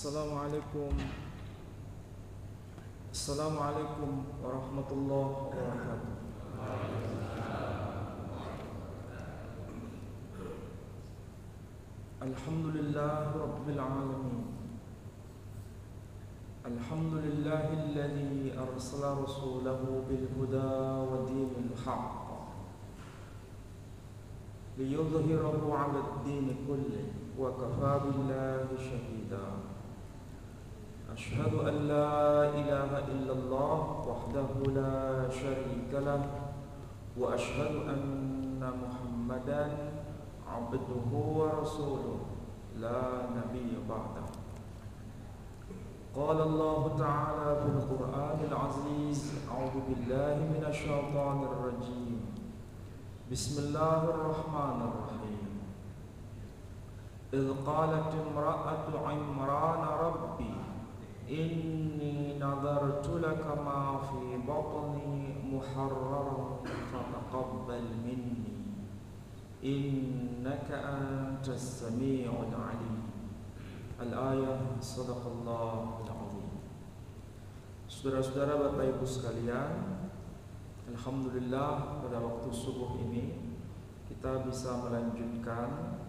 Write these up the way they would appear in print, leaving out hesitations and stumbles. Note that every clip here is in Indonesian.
Assalamualaikum warahmatullahi wabarakatuh. Alhamdulillah rabbil alamin. Alhamdulillahilladzi arsala rasulahu bil huda wa dinil haqq liyudhhirahu 'ala ad-din kullihi wa kafaa billahi shahida. Ashhadu an la ilaha illallah wahdahu la syarika lah wa ashhadu anna Muhammadan 'abduhu wa rasuluh la nabiyya ba'dah. Qala Allah ta'ala fil Qur'anil 'aziz, a'udzu billahi minasy syaithanir rajim. Bismillahirrahmanirrahim. Idh qalat imra'atu Imran rabbi inni nadartu laka ma fi batni muharraran fataqabbal minni innaka antas sami'ul 'alim. Al-ayah. Shadaqallahul 'azim. Saudara-saudara, Bapak Ibu sekalian, alhamdulillah pada waktu subuh ini kita bisa melanjutkan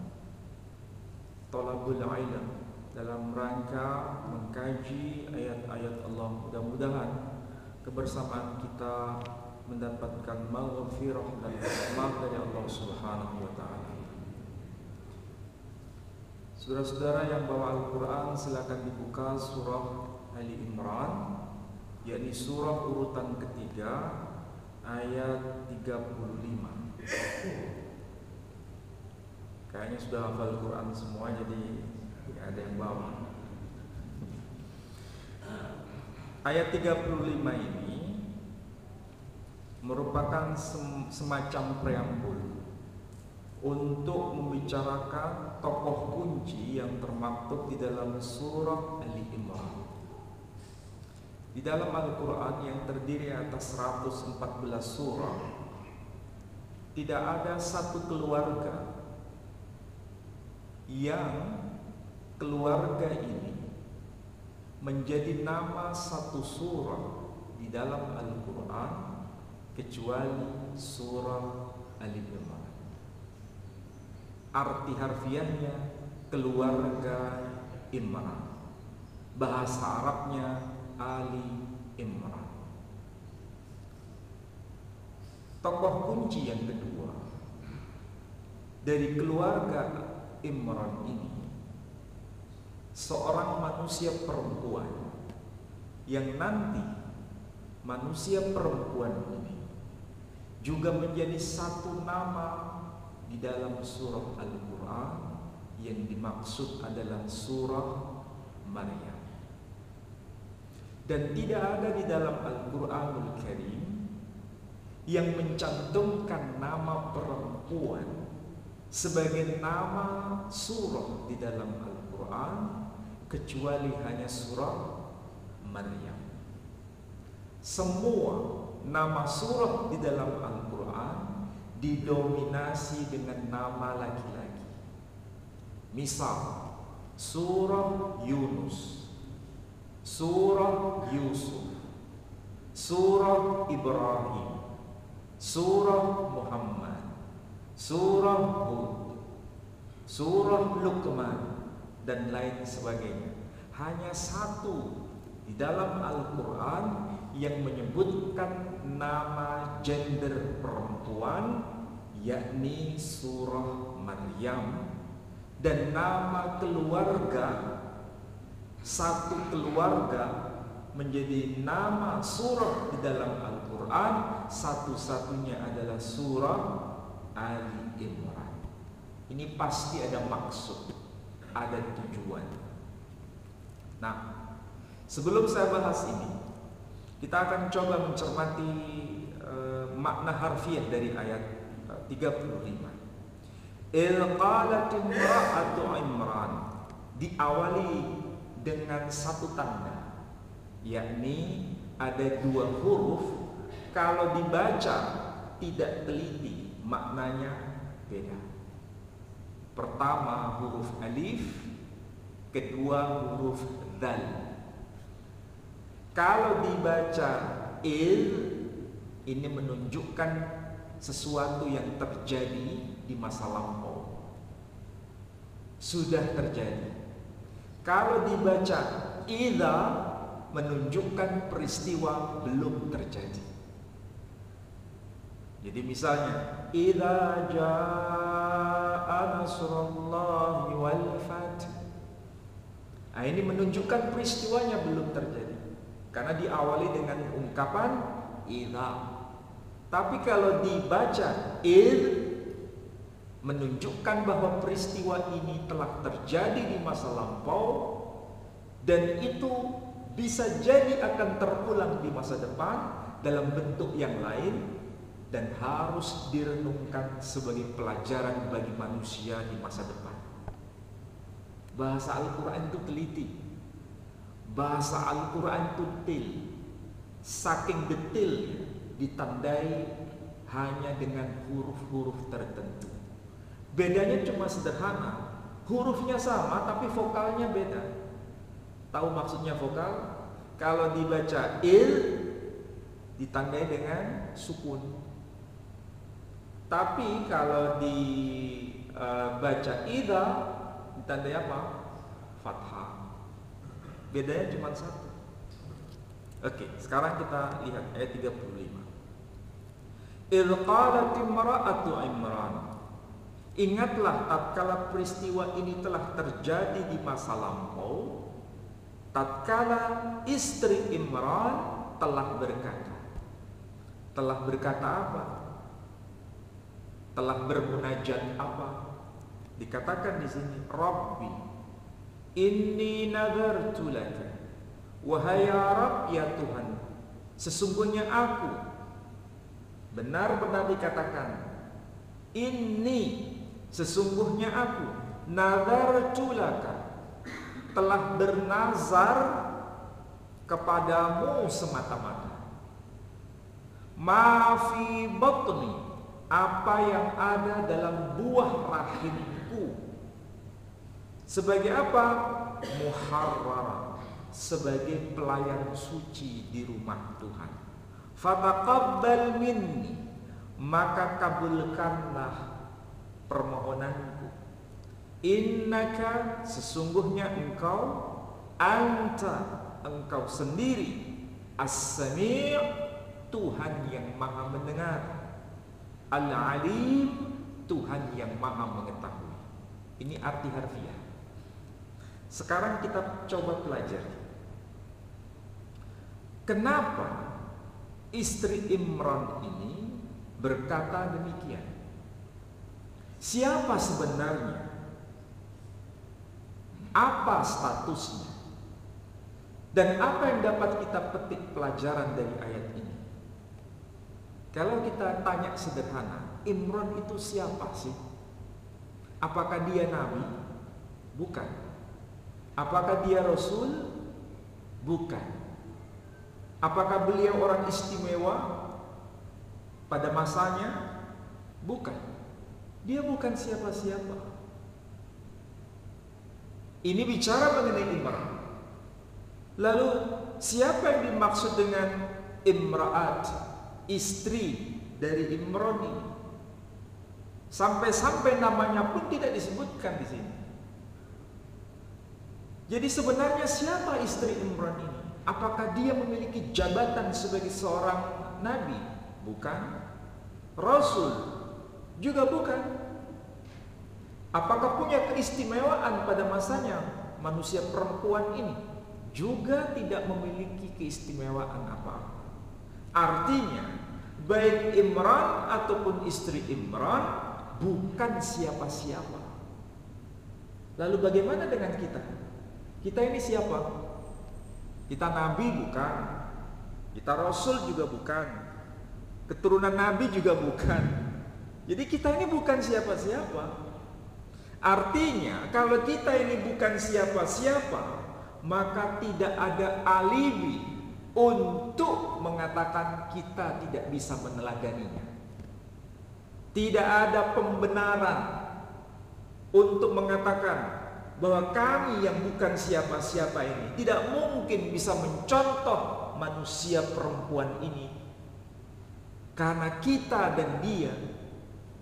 Thalabul Ilm dalam rangka mengkaji ayat-ayat Allah. Mudah-mudahan kebersamaan kita mendapatkan maghfirah dan rahmat dari Allah Subhanahu wa taala. Saudara-saudara yang bawa Al-Qur'an, silakan dibuka surah Ali Imran, yakni surah urutan ketiga ayat 35. Kayaknya sudah hafal Quran semua, jadi tidak ada yang bawa. Ayat 35 ini merupakan semacam preambul untuk membicarakan tokoh kunci yang termaktub di dalam surah Ali Imran. Di dalam Al-Quran yang terdiri atas 114 surah, tidak ada satu keluarga yang keluarga ini menjadi nama satu surah di dalam Al-Quran kecuali surah Ali Imran. Arti harfiahnya keluarga Imran, bahasa Arabnya Ali Imran. Tokoh kunci yang kedua dari keluarga Imran ini, seorang manusia perempuan yang nanti manusia perempuan ini juga menjadi satu nama di dalam surah Al-Quran yang dimaksud adalah surah Maryam. Dan tidak ada di dalam Al-Quranul Karim yang mencantumkan nama perempuan sebagai nama surah di dalam Al-Quran kecuali hanya surah Maryam. Semua nama surah di dalam Al-Quran didominasi dengan nama laki-laki. Misal surah Yunus, surah Yusuf, surah Ibrahim, surah Muhammad, surah Hud, surah Luqman, dan lain sebagainya. Hanya satu di dalam Al-Quran yang menyebutkan nama gender perempuan, yakni surah Maryam. Dan nama keluarga, satu keluarga menjadi nama surah di dalam Al-Quran, satu-satunya adalah surah Ali Imran. Ini pasti ada maksud, ada tujuan. Nah, sebelum saya bahas ini, kita akan coba mencermati makna harfiah dari ayat 35. Qalat imra'atu Imran, diawali dengan satu tanda, yakni ada dua huruf. Kalau dibaca tidak teliti, maknanya beda. Pertama huruf alif, kedua huruf dzal. Kalau dibaca il, ini menunjukkan sesuatu yang terjadi di masa lampau, sudah terjadi. Kalau dibaca idza, menunjukkan peristiwa belum terjadi. Jadi misalnya idza jaa nasrullahi wal fath. Nah, ini menunjukkan peristiwanya belum terjadi karena diawali dengan ungkapan idza. Tapi kalau dibaca id, menunjukkan bahwa peristiwa ini telah terjadi di masa lampau dan itu bisa jadi akan terulang di masa depan dalam bentuk yang lain dan harus direnungkan sebagai pelajaran bagi manusia di masa depan. Bahasa Al-Quran itu teliti, bahasa Al-Quran itu detail, saking detailnya ditandai hanya dengan huruf-huruf tertentu. Bedanya cuma sederhana, hurufnya sama tapi vokalnya beda. Tahu maksudnya vokal? Kalau dibaca il, ditandai dengan sukun. Tapi kalau dibaca idza, ditandai apa? Fathah. Bedanya cuma satu. Oke, sekarang kita lihat ayat 35. Idz qalat imra'atu Imran. Ingatlah tatkala peristiwa ini telah terjadi di masa lampau, tatkala istri Imran telah berkata. Telah berkata apa? Telah bermunajat apa? Dikatakan di sini, Rabbi, inni nadartu laka. Wahai ya Rabb, ya Tuhan, sesungguhnya aku, benar-benar dikatakan, inni, sesungguhnya aku, nadartu laka, telah bernazar kepadamu semata-mata. Ma fi batni, apa yang ada dalam buah rahimku. Sebagai apa? Muharrara, sebagai pelayan suci di rumah Tuhan. Fataqabbal minni, maka kabulkanlah permohonanku. Innaka, sesungguhnya engkau, anta, engkau sendiri, as-sami', Tuhan yang maha mendengar, al-alim, Tuhan yang maha mengetahui. Ini arti harfiah. Sekarang kita coba pelajari, kenapa istri Imran ini berkata demikian. Siapa sebenarnya? Apa statusnya? Dan apa yang dapat kita petik pelajaran dari ayat ini? Kalau kita tanya sederhana, Imran itu siapa sih? Apakah dia nabi? Bukan. Apakah dia rasul? Bukan. Apakah beliau orang istimewa pada masanya? Bukan. Dia bukan siapa-siapa. Ini bicara mengenai Imran. Lalu siapa yang dimaksud dengan imra'at, istri dari Imran ini? Sampai-sampai namanya pun tidak disebutkan di sini. Jadi sebenarnya siapa istri Imran ini? Apakah dia memiliki jabatan sebagai seorang nabi? Bukan. Rasul? Juga bukan. Apakah punya keistimewaan pada masanya manusia perempuan ini? Juga tidak memiliki keistimewaan apa-apa. Artinya, baik Imran ataupun istri Imran bukan siapa-siapa. Lalu bagaimana dengan kita? Kita ini siapa? Kita nabi bukan, kita rasul juga bukan, keturunan nabi juga bukan. Jadi kita ini bukan siapa-siapa. Artinya kalau kita ini bukan siapa-siapa, maka tidak ada alibi untuk mengatakan kita tidak bisa menelaganinya. Tidak ada pembenaran untuk mengatakan bahwa kami yang bukan siapa-siapa ini tidak mungkin bisa mencontoh manusia perempuan ini, karena kita dan dia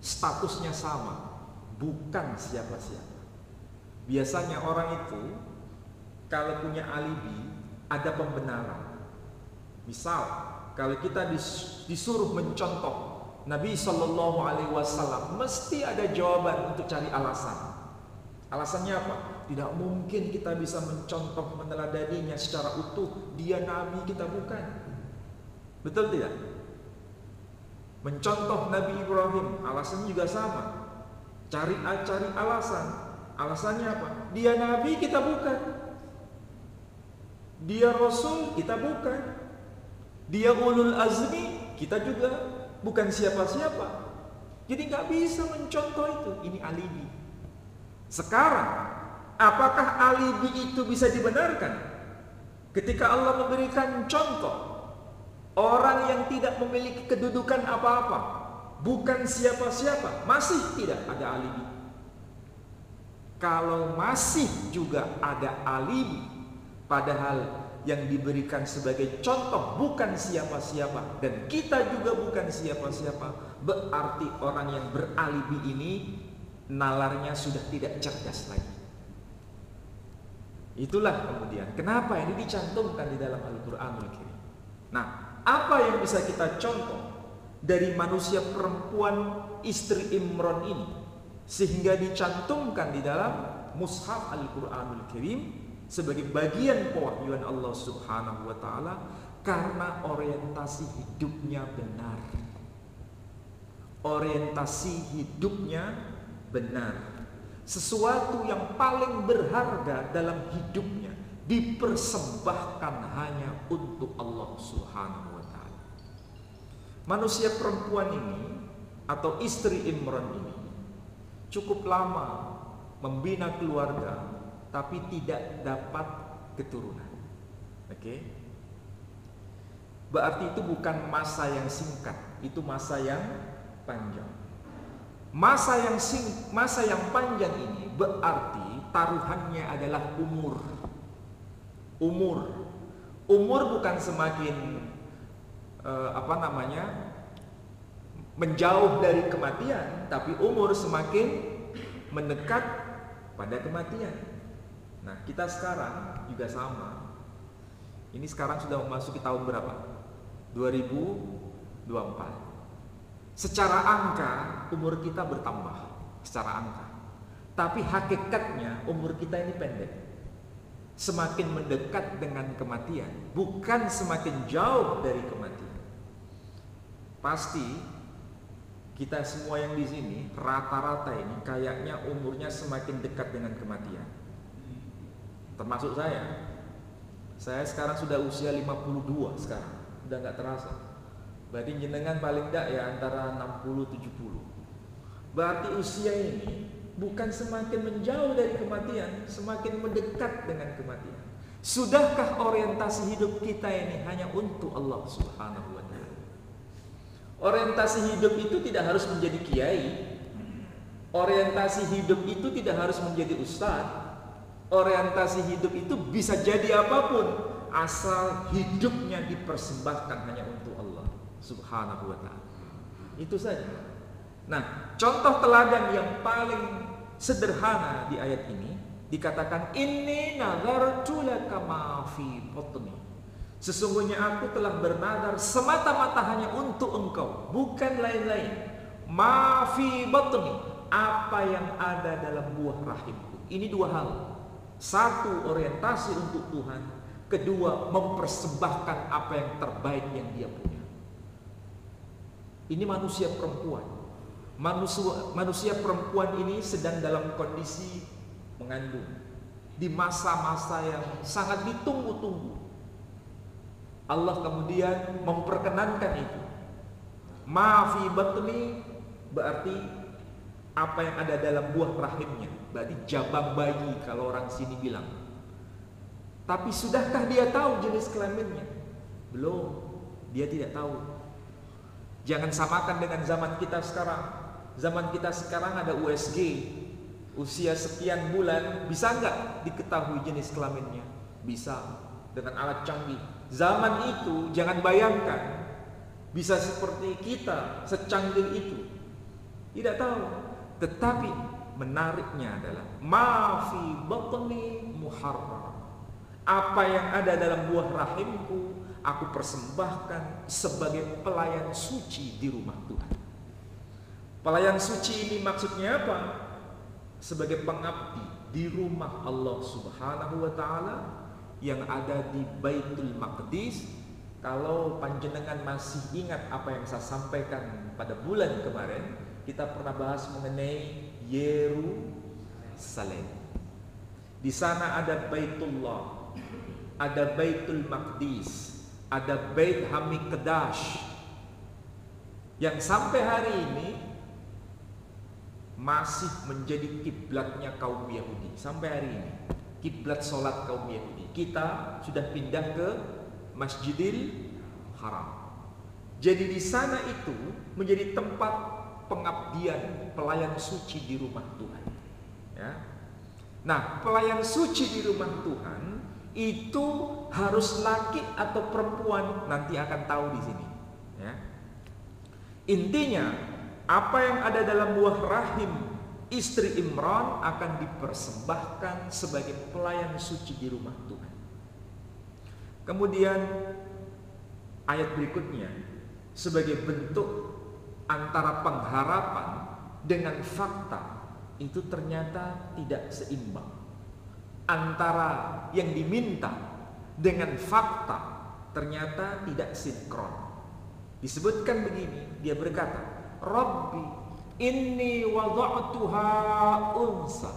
statusnya sama, bukan siapa-siapa. Biasanya orang itu kalau punya alibi ada pembenaran. Misal kalau kita disuruh mencontoh Nabi Shallallahu Alaihi Wasallam, mesti ada jawaban untuk cari alasan. Alasannya apa? Tidak mungkin kita bisa mencontoh meneladaninya secara utuh. Dia Nabi, kita bukan. Betul tidak? Mencontoh Nabi Ibrahim, alasannya juga sama. Cari alasan. Alasannya apa? Dia Nabi, kita bukan. Dia Rasul, kita bukan. Dia ulul azmi, kita juga bukan siapa-siapa. Jadi nggak bisa mencontoh itu. Ini alibi. Sekarang, apakah alibi itu bisa dibenarkan? Ketika Allah memberikan contoh orang yang tidak memiliki kedudukan apa-apa, bukan siapa-siapa, masih tidak ada alibi. Kalau masih juga ada alibi, padahal yang diberikan sebagai contoh bukan siapa-siapa dan kita juga bukan siapa-siapa, berarti orang yang beralibi ini nalarnya sudah tidak cerdas lagi. Itulah kemudian kenapa ini dicantumkan di dalam Al-Qur'anul Karim. Nah, apa yang bisa kita contoh dari manusia perempuan istri Imran ini sehingga dicantumkan di dalam mushaf Al-Qur'anul Karim sebagai bagian pewahyuan Allah Subhanahu wa taala? Karena orientasi hidupnya benar. Orientasi hidupnya benar. Sesuatu yang paling berharga dalam hidupnya dipersembahkan hanya untuk Allah Subhanahu wa taala. Manusia perempuan ini atau istri Imran ini cukup lama membina keluarga tapi tidak dapat keturunan. Oke? Berarti itu bukan masa yang singkat, itu masa yang panjang. Masa yang panjang ini berarti taruhannya adalah umur. Umur bukan semakin menjauh dari kematian, tapi umur semakin mendekat pada kematian. Nah, kita sekarang juga sama. Ini sekarang sudah memasuki tahun berapa? 2024. Secara angka umur kita bertambah secara angka. Tapi hakikatnya umur kita ini pendek. Semakin mendekat dengan kematian, bukan semakin jauh dari kematian. Pasti kita semua yang di sini rata-rata ini kayaknya umurnya semakin dekat dengan kematian. Termasuk saya. Saya sekarang sudah usia 52 sekarang. Udah nggak terasa. Berarti jenengan paling tidak ya antara 60-70. Berarti usia ini bukan semakin menjauh dari kematian, semakin mendekat dengan kematian. Sudahkah orientasi hidup kita ini hanya untuk Allah Subhanahu wa taala? Orientasi hidup itu tidak harus menjadi kiai. Orientasi hidup itu tidak harus menjadi ustadz. Orientasi hidup itu bisa jadi apapun, asal hidupnya dipersembahkan hanya untuk Allah Subhanahu wa ta'ala. Itu saja. Nah, contoh teladan yang paling sederhana di ayat ini dikatakan, inni nazartu laka ma fi batni. Sesungguhnya aku telah bernadar semata-mata hanya untuk engkau, bukan lain-lain. Ma fi batni, apa yang ada dalam buah rahimku. Ini dua hal. Satu, orientasi untuk Tuhan. Kedua, mempersembahkan apa yang terbaik yang dia punya. Ini manusia perempuan. Manusia perempuan ini sedang dalam kondisi mengandung di masa-masa yang sangat ditunggu-tunggu. Allah kemudian memperkenankan itu. Ma fi batni berarti apa yang ada dalam buah rahimnya, berarti jabang bayi kalau orang sini bilang. Tapi sudahkah dia tahu jenis kelaminnya? Belum, dia tidak tahu. Jangan samakan dengan zaman kita sekarang. Zaman kita sekarang ada USG. Usia sekian bulan, bisa nggak diketahui jenis kelaminnya? Bisa, dengan alat canggih. Zaman itu jangan bayangkan bisa seperti kita, secanggih itu. Tidak tahu. Tetapi menariknya adalah ma fi batni muharrar. Apa yang ada dalam buah rahimku, aku persembahkan sebagai pelayan suci di rumah Tuhan. Pelayan suci ini maksudnya apa? Sebagai pengabdi di rumah Allah Subhanahu wa taala yang ada di Baitul Maqdis. Kalau panjenengan masih ingat apa yang saya sampaikan pada bulan kemarin, kita pernah bahas mengenai Yerusalem. Di sana ada Baitullah, ada Baitul Maqdis, ada Bait Hamikdash, yang sampai hari ini masih menjadi kiblatnya kaum Yahudi. Sampai hari ini kiblat sholat kaum Yahudi. Kita sudah pindah ke Masjidil Haram. Jadi di sana itu menjadi tempat pengabdian, pelayan suci di rumah Tuhan. Ya. Nah, pelayan suci di rumah Tuhan itu harus laki atau perempuan, nanti akan tahu di sini. Ya. Intinya, apa yang ada dalam buah rahim istri Imran akan dipersembahkan sebagai pelayan suci di rumah Tuhan. Kemudian ayat berikutnya, sebagai bentuk antara pengharapan dengan fakta, itu ternyata tidak seimbang. Antara yang diminta dengan fakta ternyata tidak sinkron. Disebutkan begini, dia berkata, Rabbi inni wada'tuha unsa.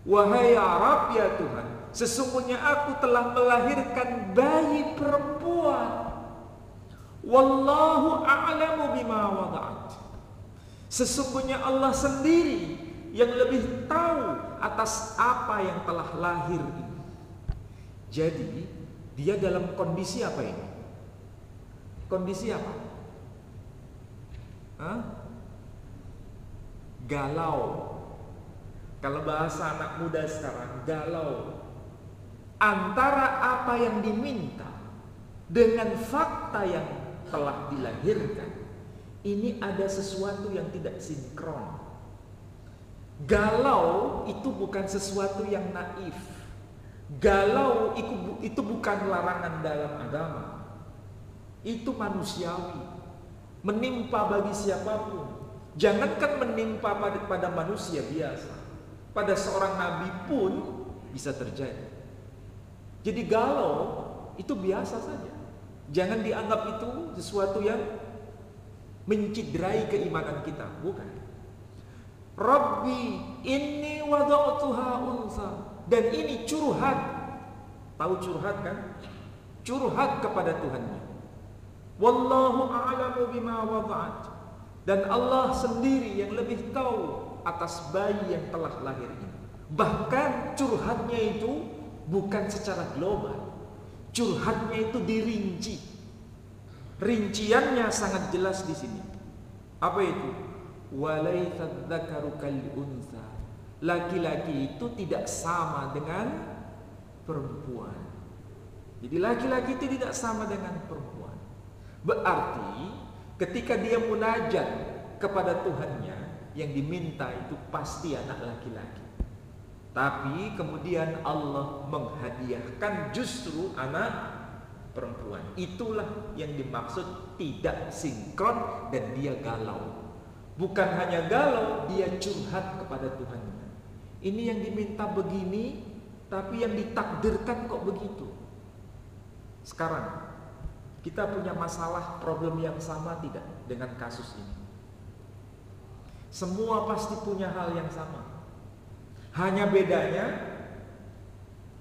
Wahai ya Rabb, ya Tuhan, sesungguhnya aku telah melahirkan bayi perempuan. Wallahu a'lamu bima wada'at. Sesungguhnya Allah sendiri yang lebih tahu atas apa yang telah lahir ini. Jadi dia dalam kondisi apa ini? Kondisi apa? Hah? Galau. Kalau bahasa anak muda sekarang, galau. Antara apa yang diminta dengan fakta yang telah dilahirkan, ini ada sesuatu yang tidak sinkron. Galau itu bukan sesuatu yang naif. Galau itu bukan larangan dalam agama. Itu manusiawi, menimpa bagi siapapun. Jangankan menimpa pada manusia biasa, pada seorang nabi pun bisa terjadi. Jadi galau itu biasa saja. Jangan dianggap itu sesuatu yang menciderai keimanan kita, bukan. Rabbi inni wada'tuha unsa. Dan ini curhat. Tahu curhat kan? Curhat kepada Tuhannya. Wallahu a'lamu bima wada'at. Dan Allah sendiri yang lebih tahu atas bayi yang telah lahir ini. Bahkan curhatnya itu bukan secara global. Curhatnya itu dirinci. Rinciannya sangat jelas di sini. Apa itu? Walaitsad dzakaru kal unsa. Laki-laki itu tidak sama dengan perempuan. Jadi laki-laki itu tidak sama dengan perempuan. Berarti ketika dia munajat kepada Tuhannya, yang diminta itu pasti anak laki-laki. Tapi kemudian Allah menghadiahkan justru anak perempuan. Itulah yang dimaksud tidak sinkron dan dia galau. Bukan hanya galau, dia curhat kepada Tuhannya. Ini yang diminta begini, tapi yang ditakdirkan kok begitu. Sekarang kita punya masalah, problem yang sama tidak dengan kasus ini? Semua pasti punya hal yang sama. Hanya bedanya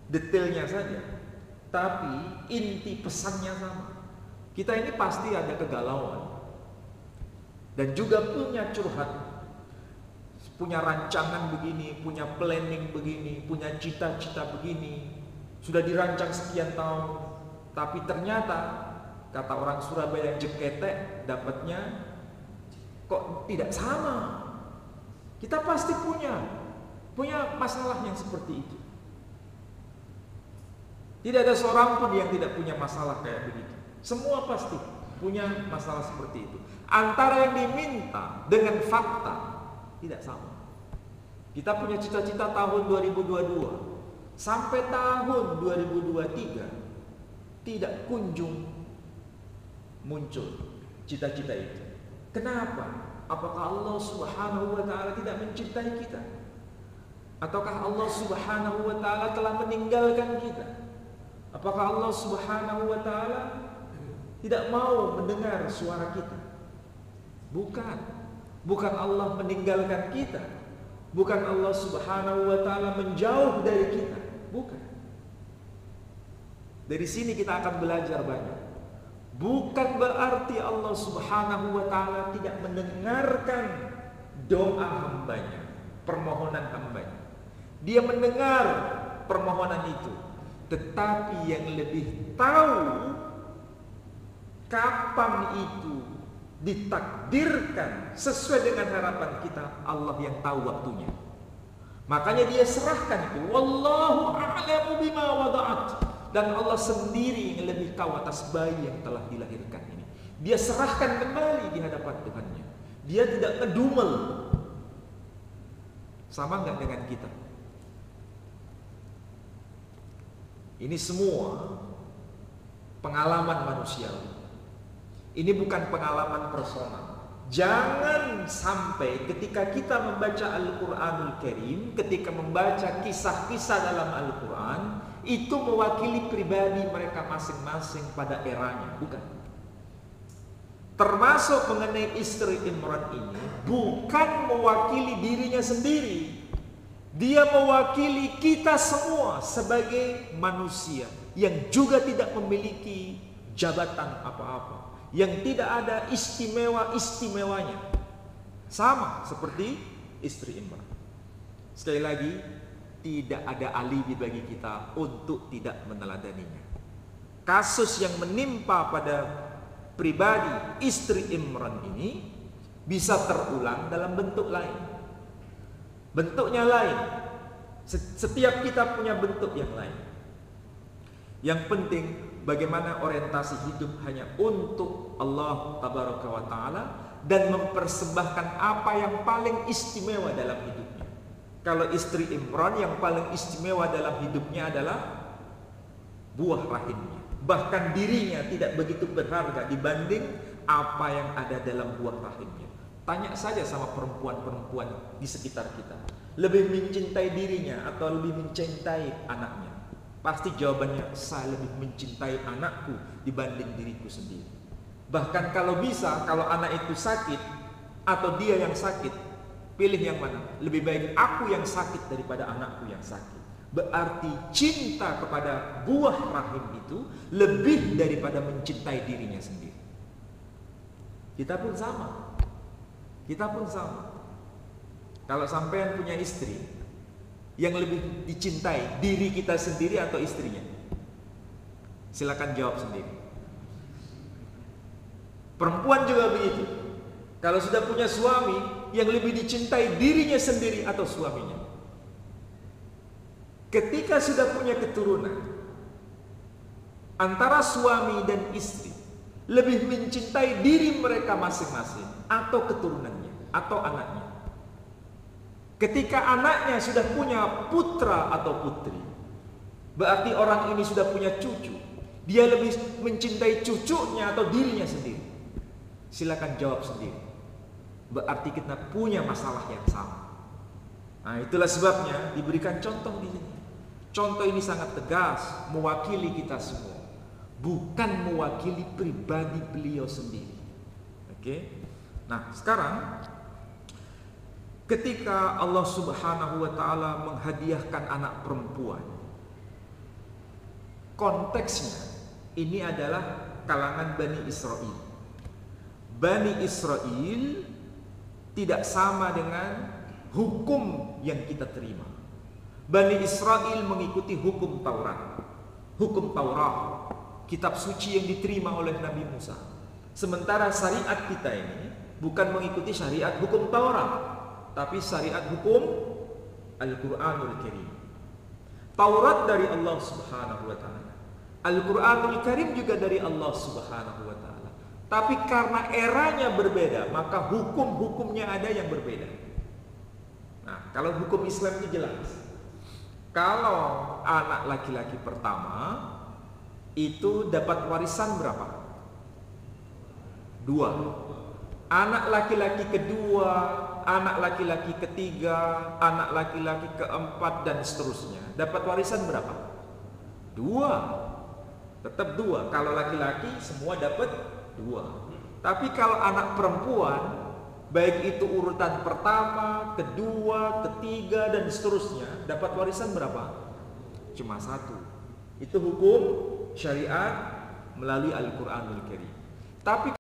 detailnya saja, tapi inti pesannya sama. Kita ini pasti ada kegalauan dan juga punya curhat, punya rancangan begini, punya planning begini, punya cita-cita begini, sudah dirancang sekian tahun, tapi ternyata kata orang Surabaya yang jeketek, dapatnya kok tidak sama. Kita pasti punya punya masalah yang seperti itu. Tidak ada seorang pun yang tidak punya masalah kayak begitu. Semua pasti punya masalah seperti itu. Antara yang diminta dengan fakta tidak sama. Kita punya cita-cita tahun 2022 sampai tahun 2023 tidak kunjung muncul cita-cita itu. Kenapa? Apakah Allah Subhanahu wa ta'ala tidak mencintai kita? Ataukah Allah Subhanahu wa ta'ala telah meninggalkan kita? Apakah Allah Subhanahu wa ta'ala tidak mau mendengar suara kita? Bukan. Bukan Allah meninggalkan kita. Bukan Allah Subhanahu wa ta'ala menjauh dari kita. Bukan. Dari sini kita akan belajar banyak. Bukan berarti Allah Subhanahu wa ta'ala tidak mendengarkan doa hambanya, permohonan hambanya. Dia mendengar permohonan itu, tetapi yang lebih tahu kapan itu ditakdirkan sesuai dengan harapan kita, Allah yang tahu waktunya. Makanya dia serahkan itu, wallahu a'lamu bima wada'at. Dan Allah sendiri yang lebih tahu atas bayi yang telah dilahirkan ini. Dia serahkan kembali di hadapan Tuhannya. Dia tidak ngedumel. Sama enggak dengan kita? Ini semua pengalaman manusiawi. Ini bukan pengalaman personal. Jangan sampai ketika kita membaca Al-Quranul Karim, ketika membaca kisah-kisah dalam Al-Quran, itu mewakili pribadi mereka masing-masing pada eranya. Bukan. Termasuk mengenai istri Imran ini, bukan mewakili dirinya sendiri. Dia mewakili kita semua sebagai manusia yang juga tidak memiliki jabatan apa-apa, yang tidak ada istimewa-istimewanya. Sama seperti istri Imran. Sekali lagi, tidak ada alibi bagi kita untuk tidak meneladaninya. Kasus yang menimpa pada pribadi istri Imran ini bisa terulang dalam bentuk lain. Bentuknya lain. Setiap kita punya bentuk yang lain. Yang penting bagaimana orientasi hidup hanya untuk Allah Tabaraka wa Ta'ala dan mempersembahkan apa yang paling istimewa dalam hidupnya. Kalau istri Imran yang paling istimewa dalam hidupnya adalah buah rahimnya. Bahkan dirinya tidak begitu berharga dibanding apa yang ada dalam buah rahimnya. Tanya saja sama perempuan-perempuan di sekitar kita. Lebih mencintai dirinya atau lebih mencintai anaknya? Pasti jawabannya, saya lebih mencintai anakku dibanding diriku sendiri. Bahkan kalau bisa, kalau anak itu sakit atau dia yang sakit, pilih yang mana? Lebih baik aku yang sakit daripada anakku yang sakit. Berarti cinta kepada buah rahim itu lebih daripada mencintai dirinya sendiri. Kita pun sama. Kita pun sama. Kalau sampean punya istri, yang lebih dicintai diri kita sendiri atau istrinya? Silakan jawab sendiri. Perempuan juga begitu. Kalau sudah punya suami, yang lebih dicintai dirinya sendiri atau suaminya? Ketika sudah punya keturunan, antara suami dan istri lebih mencintai diri mereka masing-masing atau keturunannya atau anaknya. Ketika anaknya sudah punya putra atau putri, berarti orang ini sudah punya cucu. Dia lebih mencintai cucunya atau dirinya sendiri? Silakan jawab sendiri. Berarti kita punya masalah yang sama. Nah, itulah sebabnya diberikan contoh di sini. Contoh ini sangat tegas, mewakili kita semua, bukan mewakili pribadi beliau sendiri. Oke? Nah, sekarang ketika Allah Subhanahu wa Ta'ala menghadiahkan anak perempuan, konteksnya ini adalah kalangan Bani Israel. Bani Israel tidak sama dengan hukum yang kita terima. Bani Israel mengikuti hukum Taurat. Hukum Taurat, kitab suci yang diterima oleh Nabi Musa. Sementara syariat kita ini bukan mengikuti syariat hukum Taurat, tapi syariat hukum Al-Quranul Karim. Taurat dari Allah Subhanahu wa ta'ala, Al-Quranul Karim juga dari Allah Subhanahu wa ta'ala. Tapi karena eranya berbeda, maka hukum-hukumnya ada yang berbeda. Nah, kalau hukum Islam itu jelas. Kalau anak laki-laki pertama itu dapat warisan berapa? 2. Anak laki-laki kedua, anak laki-laki ketiga, anak laki-laki keempat, dan seterusnya dapat warisan berapa? 2. Tetap 2. Kalau laki-laki semua dapat 2. Tapi kalau anak perempuan, baik itu urutan pertama, kedua, ketiga, dan seterusnya, dapat warisan berapa? Cuma 1. Itu hukum syariat melalui Al-Quranul Karim. Tapi